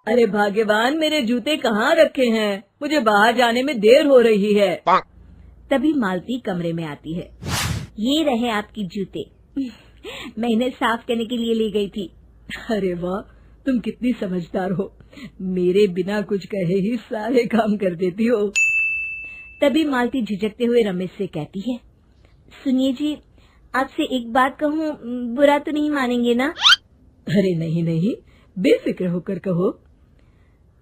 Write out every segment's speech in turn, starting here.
अरे भाग्यवान, मेरे जूते कहाँ रखे हैं? मुझे बाहर जाने में देर हो रही है। तभी मालती कमरे में आती है। ये रहे आपकी जूते। मैं इन्हें साफ करने के लिए ले गई थी। अरे वाह, तुम कितनी समझदार हो। मेरे बिना कुछ कहे ही सारे काम कर देती हो। तभी मालती झिझकते हुए रमेश से कहती है, सुनिए जी, आपसे एक बात कहूँ, बुरा तो नहीं मानेंगे ना? अरे नहीं नहीं, बेफिक्र होकर कहो।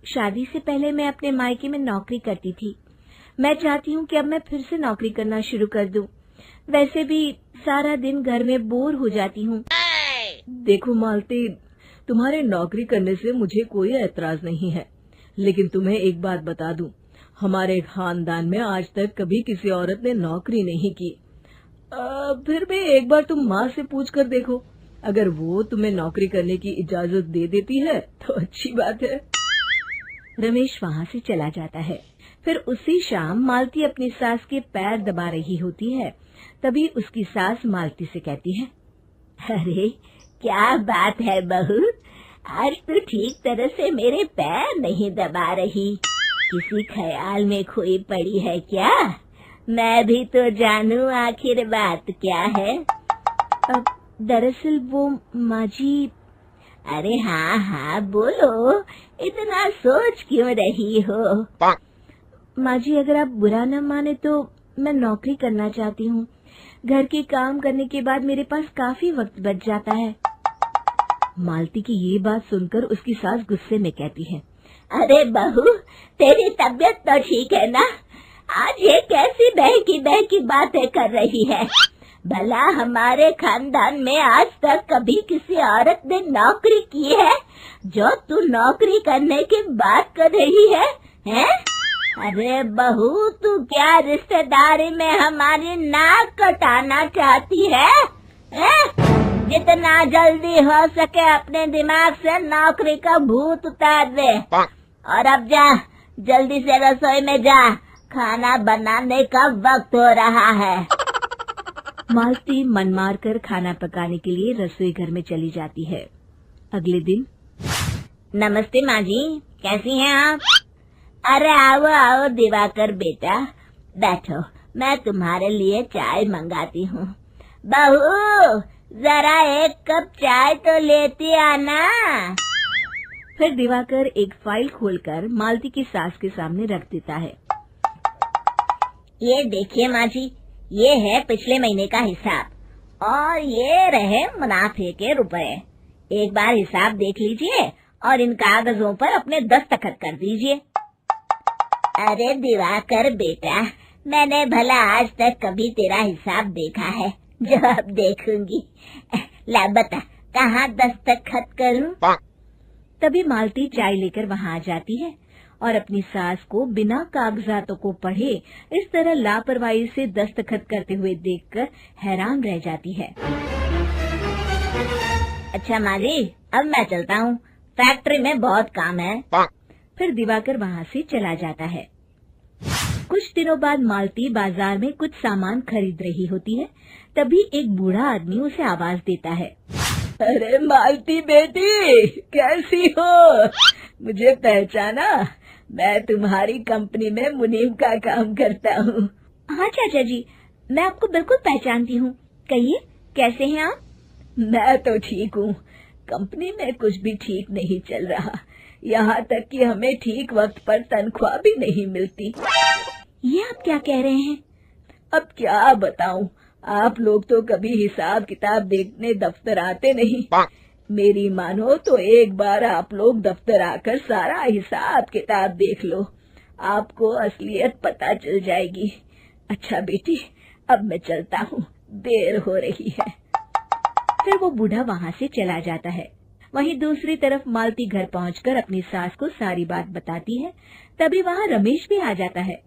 शादी से पहले मैं अपने मायके में नौकरी करती थी। मैं चाहती हूँ कि अब मैं फिर से नौकरी करना शुरू कर दूं। वैसे भी सारा दिन घर में बोर हो जाती हूँ। देखो मालती, तुम्हारे नौकरी करने से मुझे कोई ऐतराज नहीं है, लेकिन तुम्हें एक बात बता दूं, हमारे खानदान में आज तक कभी किसी औरत ने नौकरी नहीं की। फिर भी एक बार तुम माँ से पूछ कर देखो, अगर वो तुम्हें नौकरी करने की इजाजत दे देती है तो अच्छी बात है। रमेश वहाँ से चला जाता है। फिर उसी शाम मालती अपनी सास के पैर दबा रही होती है। तभी उसकी सास मालती से कहती है, अरे क्या बात है बहू, आज तो ठीक तरह से मेरे पैर नहीं दबा रही। किसी ख्याल में खोई पड़ी है क्या? मैं भी तो जानूं आखिर बात क्या है। दरअसल वो माँ जी। अरे हाँ हाँ बोलो, इतना सोच क्यों रही हो? माँ जी, अगर आप बुरा न माने तो मैं नौकरी करना चाहती हूँ। घर के काम करने के बाद मेरे पास काफी वक्त बच जाता है। मालती की ये बात सुनकर उसकी सास गुस्से में कहती है, अरे बहू, तेरी तबीयत तो ठीक है ना? आज ये कैसी बहकी बातें कर रही है? भला हमारे खानदान में आज तक कभी किसी औरत ने नौकरी की है जो तू नौकरी करने की बात कर रही है, हैं? अरे बहू, तू क्या रिश्तेदारी में हमारी नाक कटाना चाहती है? जितना जल्दी हो सके अपने दिमाग से नौकरी का भूत उतार दे। और अब जा, जल्दी से रसोई में जा, खाना बनाने का वक्त हो रहा है। मालती मन मार कर खाना पकाने के लिए रसोई घर में चली जाती है। अगले दिन, नमस्ते माँ जी, कैसी हैं आप? अरे आओ आओ दिवाकर बेटा, बैठो, मैं तुम्हारे लिए चाय मंगाती हूँ। बहू, जरा एक कप चाय तो लेती आना। फिर दिवाकर एक फाइल खोलकर मालती की सास के सामने रख देता है। ये देखिए माँ जी, ये है पिछले महीने का हिसाब और ये रहे मुनाफे के रुपए। एक बार हिसाब देख लीजिए और इन कागजों पर अपने दस्तखत कर दीजिए। अरे दिवाकर बेटा, मैंने भला आज तक कभी तेरा हिसाब देखा है जो अब देखूंगी? ला बता, कहाँ दस्तखत करूं? तभी मालती चाय लेकर वहाँ आ जाती है और अपनी सास को बिना कागजातों को पढ़े इस तरह लापरवाही से दस्तखत करते हुए देखकर हैरान रह जाती है। अच्छा माँ जी, अब मैं चलता हूँ, फैक्ट्री में बहुत काम है। फिर दिवाकर वहाँ से चला जाता है। कुछ दिनों बाद मालती बाजार में कुछ सामान खरीद रही होती है। तभी एक बूढ़ा आदमी उसे आवाज देता है, अरे मालती बेटी, कैसी हो? मुझे पहचाना? मैं तुम्हारी कंपनी में मुनीम का काम करता हूँ। हाँ चाचा जी, मैं आपको बिल्कुल पहचानती हूँ। कहिए, कैसे हैं आप? मैं तो ठीक हूँ। कंपनी में कुछ भी ठीक नहीं चल रहा, यहाँ तक कि हमें ठीक वक्त पर तनख्वाह भी नहीं मिलती। ये आप क्या कह रहे हैं? अब क्या बताऊँ, आप लोग तो कभी हिसाब किताब देखने दफ्तर आते नहीं। मेरी मानो तो एक बार आप लोग दफ्तर आकर सारा हिसाब किताब देख लो, आपको असलियत पता चल जाएगी। अच्छा बेटी, अब मैं चलता हूँ, देर हो रही है। फिर वो बूढ़ा वहाँ से चला जाता है। वहीं दूसरी तरफ मालती घर पहुंचकर अपनी सास को सारी बात बताती है। तभी वहाँ रमेश भी आ जाता है,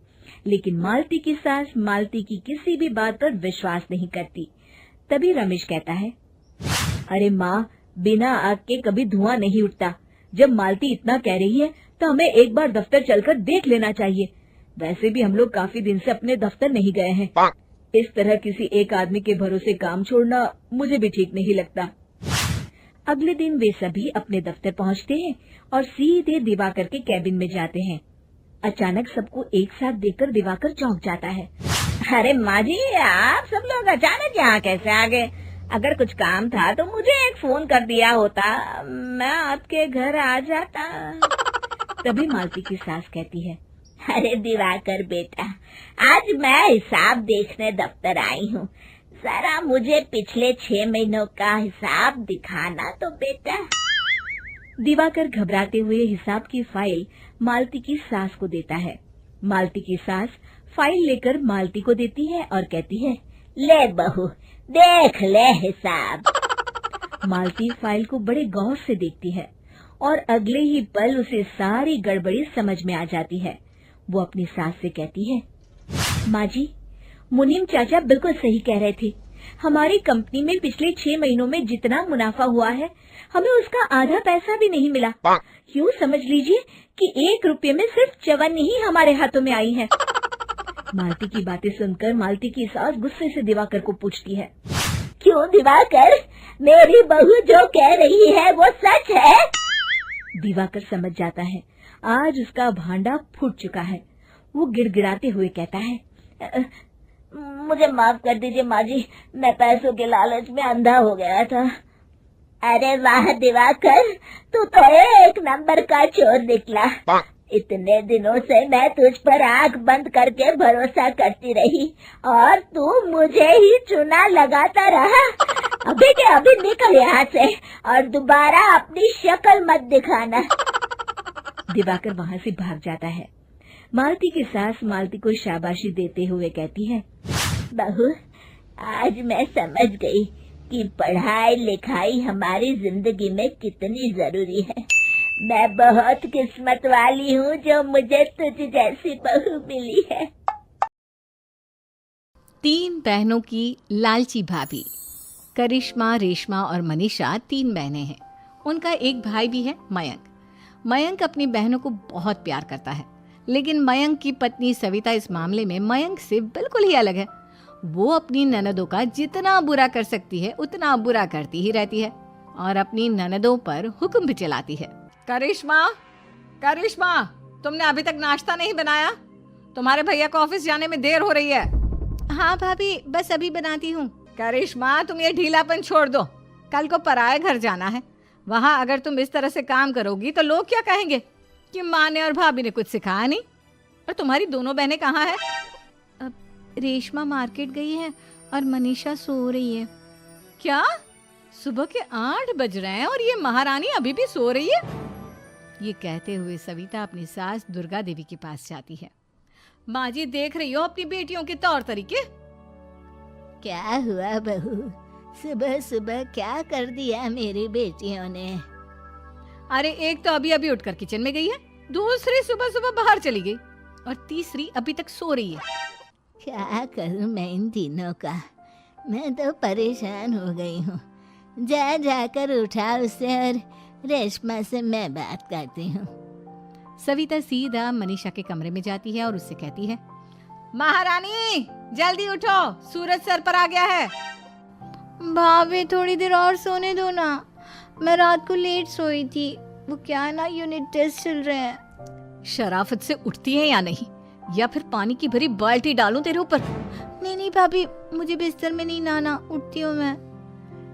लेकिन मालती की सास मालती की किसी भी बात पर विश्वास नहीं करती। तभी रमेश कहता है, अरे माँ, बिना आग के कभी धुआं नहीं उठता। जब मालती इतना कह रही है तो हमें एक बार दफ्तर चलकर देख लेना चाहिए। वैसे भी हम लोग काफी दिन से अपने दफ्तर नहीं गए हैं। इस तरह किसी एक आदमी के भरोसे काम छोड़ना मुझे भी ठीक नहीं लगता। अगले दिन वे सभी अपने दफ्तर पहुंचते हैं और सीधे दिवाकर के कैबिन में जाते हैं। अचानक सबको एक साथ देखकर दिवाकर चौंक जाता है। अरे माँ जी, आप सब लोग अचानक यहाँ कैसे आ गए? अगर कुछ काम था तो मुझे एक फोन कर दिया होता, मैं आपके घर आ जाता। तभी मालती की सास कहती है, अरे दिवाकर बेटा, आज मैं हिसाब देखने दफ्तर आई हूँ, जरा मुझे पिछले 6 महीनों का हिसाब दिखाना तो बेटा। दिवाकर घबराते हुए हिसाब की फाइल मालती की सास को देता है। मालती की सास फाइल लेकर मालती को देती है और कहती है, ले बहू, देख ले हिसाब। मालती फाइल को बड़े गौर से देखती है और अगले ही पल उसे सारी गड़बड़ी समझ में आ जाती है। वो अपनी सास से कहती है, माँ जी, मुनीम चाचा बिल्कुल सही कह रहे थे। हमारी कंपनी में पिछले 6 महीनों में जितना मुनाफा हुआ है, हमें उसका आधा पैसा भी नहीं मिला। यूँ समझ लीजिए कि 1 रुपये में सिर्फ चवन्नी ही हमारे हाथों में आई है। मालती की बातें सुनकर मालती की सास गुस्से से दिवाकर को पूछती है, क्यों दिवाकर, मेरी बहू जो कह रही है वो सच है? दिवाकर समझ जाता है आज उसका भांडा फूट चुका है। वो गिड़गिड़ाते हुए कहता है, मुझे माफ कर दीजिए माँ जी, मैं पैसों के लालच में अंधा हो गया था। अरे वाह दिवाकर, तू तो एक नंबर का चोर निकला। इतने दिनों से मैं तुझ पर आंख बंद करके भरोसा करती रही और तू मुझे ही चुना लगाता रहा। अभी के अभी निकल यहाँ से और दोबारा अपनी शक्ल मत दिखाना। दिवाकर वहाँ से भाग जाता है। मालती की सास मालती को शाबाशी देते हुए कहती है, बहू, आज मैं समझ गई कि पढ़ाई लिखाई हमारी जिंदगी में कितनी जरूरी है। मैं बहुत किस्मत वाली हूँ जो मुझे तुझ जैसी बहू मिली है। 3 बहनों की लालची भाभी। करिश्मा, रेशमा और मनीषा 3 बहनें हैं। उनका एक भाई भी है, मयंक। मयंक अपनी बहनों को बहुत प्यार करता है, लेकिन मयंक की पत्नी सविता इस मामले में मयंक से बिल्कुल ही अलग है। वो अपनी ननदों का जितना बुरा कर सकती है उतना बुरा करती ही रहती है और अपनी ननदों पर हुक्म भी चलाती है। करिश्मा, करिश्मा, तुमने अभी तक नाश्ता नहीं बनाया? तुम्हारे भैया को ऑफिस जाने में देर हो रही है। हाँ भाभी, बस अभी बनाती हूँ। करिश्मा, तुम ये ढीलापन छोड़ दो, कल को पराए घर जाना है। वहाँ अगर तुम इस तरह से काम करोगी तो लोग क्या कहेंगे कि माँ ने और भाभी ने कुछ सिखाया नहीं। और तुम्हारी दोनों बहनें कहाँ हैं? रेशमा मार्केट गई है और मनीषा सो रही है। क्या? सुबह के 8 बज रहे हैं और ये महारानी अभी भी सो रही है? ये कहते हुए सविता अपनी सास दुर्गा देवी के पास जाती है। माँ जी, देख रही हो अपनी बेटियों के तौर तरीके? क्या हुआ बहू, सुबह सुबह क्या कर दिया मेरी बेटियों ने? अरे एक तो अभी अभी उठकर किचन में गई है, दूसरी सुबह सुबह बाहर चली गई और तीसरी अभी तक सो रही है। क्या करूं मैं इन तीनों का, मैं तो परेशान हो गई हूँ। जा जाकर उठा उसे और रेशमा से मैं बात करती हूँ। सविता सीधा मनीषा के कमरे में जाती है और उससे कहती है, महारानी जल्दी उठो, सूरज सर पर आ गया है। भाभी थोड़ी देर और सोने दो ना, मैं रात को लेट सोई थी। वो क्या है ना, यूनिट टेस्ट चल रहे हैं। शराफत से उठती है या नहीं, या फिर पानी की भरी बाल्टी डालूं तेरे ऊपर? नहीं भाभी, मुझे बिस्तर में नहीं नहाना, उठती हूँ मैं।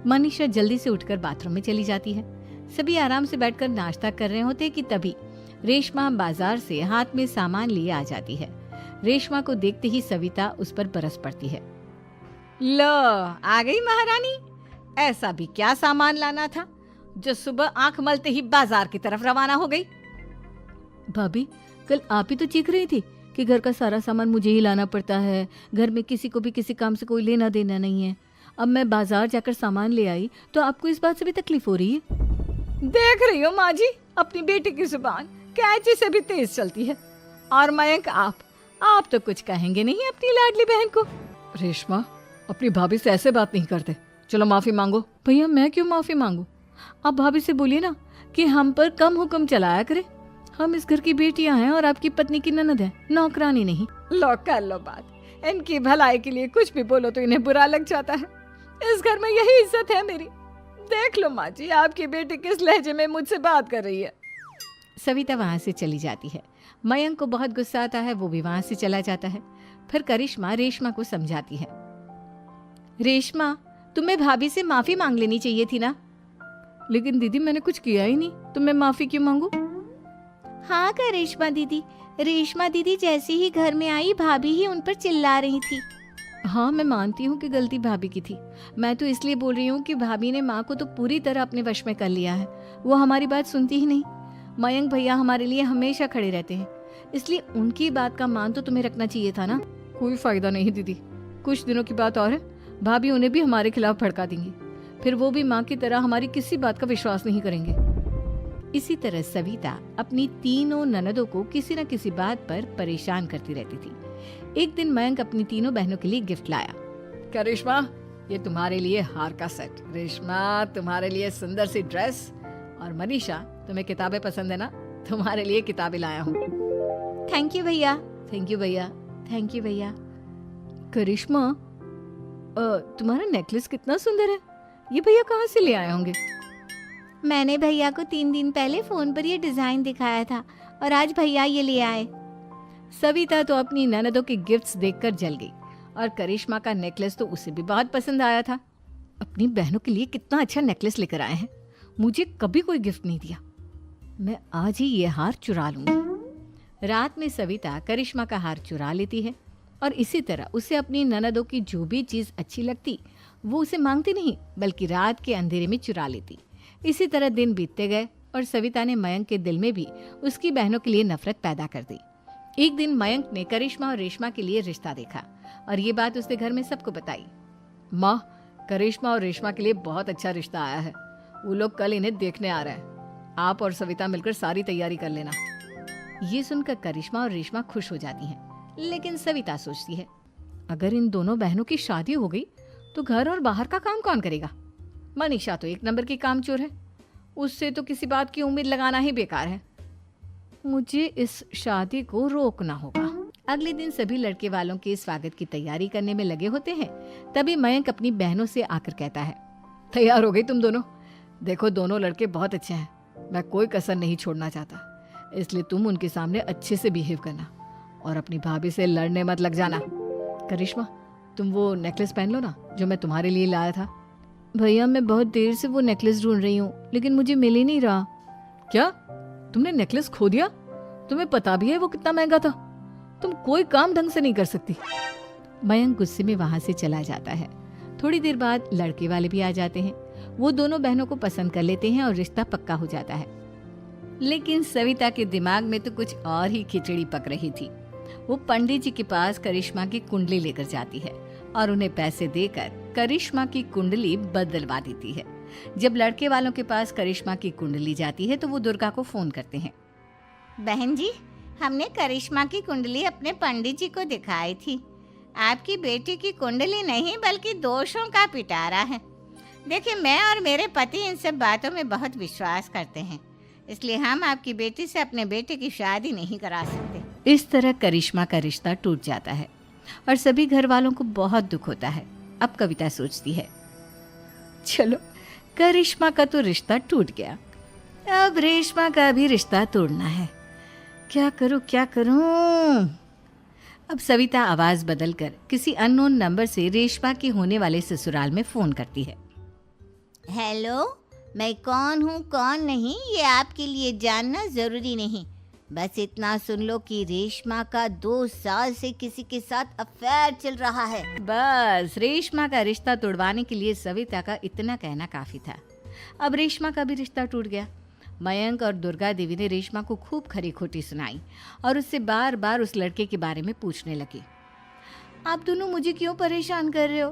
मनीषा जल्दी से उठकर बाथरूम में चली जाती है। सभी आराम से बैठकर नाश्ता कर रहे होते कि तभी रेशमा बाजार से हाथ में सामान लिए आ जाती है। रेशमा को देखते ही सविता उस पर बरस पड़ती है। लो, आ गई महारानी। ऐसा भी क्या सामान लाना था जो सुबह आंख मलते ही बाजार की तरफ रवाना हो गई? भाभी, कल आप ही तो चीख रही थी कि घर का सारा सामान मुझे ही लाना पड़ता है, घर में किसी को भी किसी काम से कोई लेना देना नहीं है। अब मैं बाजार जाकर सामान ले आई तो आपको इस बात से भी तकलीफ हो रही है? देख रही हो माँ जी, अपनी बेटी की जुबान कैंची से भी तेज चलती है। और मयंक, आप तो कुछ कहेंगे नहीं अपनी लाडली बहन को। रेशमा, अपनी भाभी से ऐसे बात नहीं करते, चलो माफी मांगो। भैया, मैं क्यों माफी मांगू? आप भाभी से बोलिए ना कि हम पर कम हुक्म चलाया करे। हम इस घर की बेटियां हैं और आपकी पत्नी की ननद है, नौकरानी नहीं। लो कर लो बात। इनकी भलाई के लिए कुछ भी बोलो तो इन्हें बुरा लग जाता है। इस घर में यही इज्जत है मेरी। देख लो माँ जी, आपकी बेटी किस लहजे में मुझसे बात कर रही है। सविता वहाँ से चली जाती है। मयंक को बहुत गुस्सा आता है, वो भी वहाँ से चला जाता है। फिर करिश्मा रेशमा को समझाती है। रेशमा, तुम्हें भाभी से माफी मांग लेनी चाहिए थी ना। लेकिन दीदी मैंने कुछ किया ही नहीं, तो मैं माफी क्यों मांगू? हाँ करिश्मा दीदी, रेशमा दीदी जैसे ही घर में आई भाभी ही उन पर चिल्ला रही थी। हाँ मैं मानती हूँ कि गलती भाभी की थी। मैं तो इसलिए बोल रही हूँ कि भाभी ने माँ को तो पूरी तरह अपने वश में कर लिया है। वो हमारी बात सुनती ही नहीं। मयंक भैया हमारे लिए हमेशा खड़े रहते हैं, इसलिए उनकी बात का मान तो तुम्हें रखना चाहिए था ना। कोई फायदा नहीं दीदी, कुछ दिनों की बात और है, भाभी उन्हें भी हमारे खिलाफ भड़का देंगी। फिर वो भी माँ की तरह हमारी किसी बात का विश्वास नहीं करेंगे। इसी तरह सविता अपनी तीनों ननदों को किसी न किसी बात पर परेशान करती रहती थी। एक दिन मयंक अपनी तीनों बहनों के लिए गिफ्ट लाया। क्या रेशमा, ये तुम्हारे लिए हार का सेट, रेशमा तुम्हारे लिए सुंदर सी ड्रेस, और मनीषा तुम्हें किताबें पसंद है ना, तुम्हारे लिए किताबें लाया हूँ। थैंक यू भैया। थैंक यू भैया। थैंक यू भैया। करिश्मा, तुम्हारा नेकलेस कितना सुंदर है, ये भैया कहाँ से ले आए होंगे? मैंने भैया को 3 दिन पहले फोन पर ये डिजाइन दिखाया था और आज भैया ये ले आए। सविता तो अपनी ननदों के गिफ्ट्स देखकर जल गई, और करिश्मा का नेकलेस तो उसे भी बहुत पसंद आया था। अपनी बहनों के लिए कितना अच्छा नेकलेस लेकर आए हैं, मुझे कभी कोई गिफ्ट नहीं दिया। मैं आज ही ये हार चुरा लूंगी। रात में सविता करिश्मा का हार चुरा लेती है, और इसी तरह उसे अपनी ननदों की जो भी चीज अच्छी लगती वो उसे मांगती नहीं, बल्कि रात के अंधेरे में चुरा लेती। इसी तरह दिन बीतते गए, और सविता ने मयंक के दिल में भी उसकी बहनों के लिए नफरत पैदा कर दी। एक दिन मयंक ने करिश्मा और रेशमा के लिए रिश्ता देखा, और ये बात उसने घर में सबको बताई। माँ, करिश्मा और रेशमा के लिए बहुत अच्छा रिश्ता आया है, वो लोग कल इन्हें देखने आ रहे हैं। आप और सविता मिलकर सारी तैयारी कर लेना। ये सुनकर करिश्मा और रेशमा खुश हो जाती हैं, लेकिन सविता सोचती है, अगर इन दोनों बहनों की शादी हो गई तो घर और बाहर का काम कौन करेगा? मनीषा तो 1 नंबर की कामचोर है, उससे तो किसी बात की उम्मीद लगाना ही बेकार है। मुझे इस शादी को रोकना होगा। अगले दिन सभी लड़के वालों के स्वागत की तैयारी करने में लगे होते हैं। तभी मयंक अपनी बहनों से आकर कहता है, तैयार हो गई तुम दोनों? देखो दोनों लड़के बहुत अच्छे हैं, मैं कोई कसर नहीं छोड़ना चाहता, इसलिए तुम उनके सामने अच्छे से बिहेव करना और अपनी भाभी से लड़ने मत लग जाना। करिश्मा, तुम वो नेकलेस पहन लो ना जो मैं तुम्हारे लिए लाया था। भैया मैं बहुत देर से वो नेकलेस ढूंढ रही हूँ, लेकिन मुझे मिल ही नहीं रहा। क्या तुमने नेकलेस खो दिया? तुम्हें पता भी है वो कितना महंगा था, तुम कोई काम ढंग से नहीं कर सकती। मयंक गुस्से में वहां से चला जाता है। थोड़ी देर बाद लड़के वाले भी आ जाते हैं। वो दोनों बहनों को पसंद कर लेते हैं और रिश्ता पक्का हो जाता है। लेकिन सविता के दिमाग में तो कुछ और ही खिचड़ी पक रही थी। वो पंडित जी के पास करिश्मा की कुंडली लेकर जाती है और उन्हें पैसे देकर करिश्मा की कुंडली बदलवा देती है। जब लड़के वालों के पास करिश्मा की कुंडली जाती है तो वो दुर्गा को फोन करते हैं। बहन जी, हमने करिश्मा की कुंडली अपने पंडित जी को दिखाई थी। आपकी बेटी की कुंडली नहीं बल्कि दोषों का पिटारा है। देखिए, मैं और मेरे पति इन सब बातों में बहुत विश्वास करते हैं, इसलिए हम आपकी बेटी से अपने बेटे की शादी नहीं करा सकते। इस तरह करिश्मा का रिश्ता टूट जाता है और सभी घर वालों को बहुत दुख होता है। अब कविता सोचती है, चलो करिश्मा का तो रिश्ता टूट गया, अब रेशमा का भी रिश्ता तोड़ना है। क्या करूं? अब सविता आवाज बदलकर किसी अननोन नंबर से रेशमा के होने वाले ससुराल में फोन करती है। हेलो, मैं कौन हूँ कौन नहीं ये आपके लिए जानना जरूरी नहीं, बस इतना सुन लो कि रेशमा का 2 साल से किसी के साथ अफेयर चल रहा है। बस रेशमा का रिश्ता तोड़वाने के लिए सविता का इतना कहना काफी था। अब रेशमा का भी रिश्ता टूट गया। मयंक और दुर्गा देवी ने रेशमा को खूब खरी खोटी सुनाई और उससे बार बार उस लड़के के बारे में पूछने लगी। आप दोनों मुझे क्यों परेशान कर रहे हो?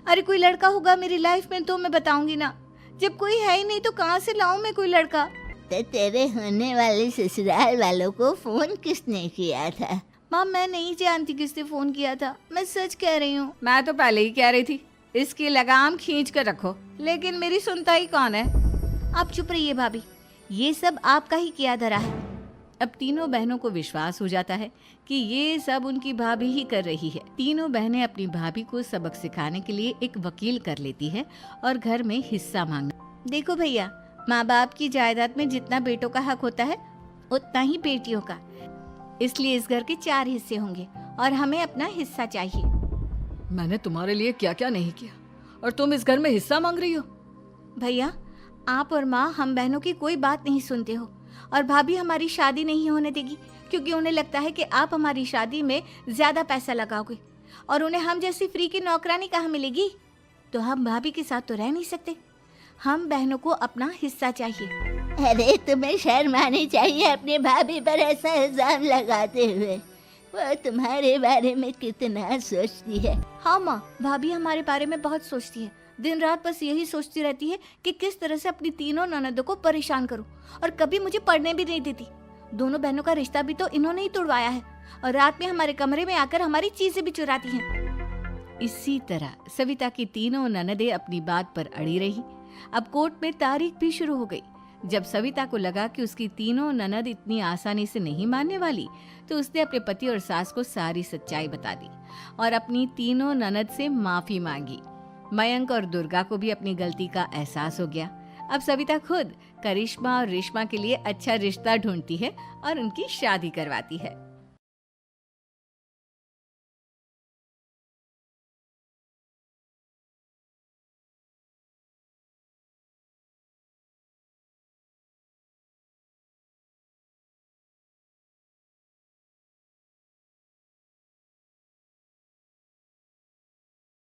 अरे कोई लड़का होगा मेरी लाइफ में तो मैं बताऊंगी ना, जब कोई है ही नहीं तो कहाँ से लाऊं मैं कोई लड़का? तो तेरे होने वाले ससुराल वालों को फोन किसने किया था? माँ, मैं नहीं जानती किसने फोन किया था, मैं सच कह रही हूँ। मैं तो पहले ही कह रही थी इसकी लगाम खींच कर रखो, लेकिन मेरी सुनता ही कौन है। आप चुप रहिए भाभी, ये सब आपका ही किया धरा है। अब तीनों बहनों को विश्वास हो जाता है कि ये सब उनकी भाभी ही कर रही है। तीनों बहनें अपनी भाभी को सबक सिखाने के लिए एक वकील कर लेती है और घर में हिस्सा मांगना। देखो भैया, माँ बाप की जायदाद में जितना बेटों का हक होता है उतना ही बेटियों का, इसलिए इस घर के 4 हिस्से होंगे और हमें अपना हिस्सा चाहिए। मैंने तुम्हारे लिए क्या क्या नहीं किया और तुम इस घर में हिस्सा मांग रही हो? भैया, आप और माँ हम बहनों की कोई बात नहीं सुनते हो और भाभी हमारी शादी नहीं होने देगी क्योंकि उन्हें लगता है कि आप हमारी शादी में ज्यादा पैसा लगाओगे और उन्हें हम जैसी फ्री की नौकरानी कहाँ मिलेगी। तो हम भाभी के साथ तो रह नहीं सकते, हम बहनों को अपना हिस्सा चाहिए। अरे तुम्हें शर्म आनी चाहिए अपने भाभी पर ऐसा इल्जाम लगाते हुए। वो तुम्हारे बारे में कितना सोचती है। हाँ माँ, भाभी हमारे बारे में बहुत सोचती है, दिन रात बस यही सोचती रहती है कि किस तरह से अपनी तीनों ननदों को परेशान करूं और कभी मुझे पढ़ने भी नहीं देती। दोनों बहनों का रिश्ता भी तो इन्होंने ही तोड़वाया है और रात में हमारे कमरे में आकर हमारी चीजें भी चुराती हैं। इसी तरह सविता की तीनों ननदें अपनी बात पर अड़ी रही। अब कोर्ट में तारीख भी शुरू हो गई। जब सविता को लगा कि उसकी तीनों ननद इतनी आसानी से नहीं मानने वाली, तो उसने अपने पति और सास को सारी सच्चाई बता दी और अपनी तीनों ननद से माफी मांगी। मयंक और दुर्गा को भी अपनी गलती का एहसास हो गया। अब सविता खुद करिश्मा और रेशमा के लिए अच्छा रिश्ता ढूंढती है और उनकी शादी करवाती है।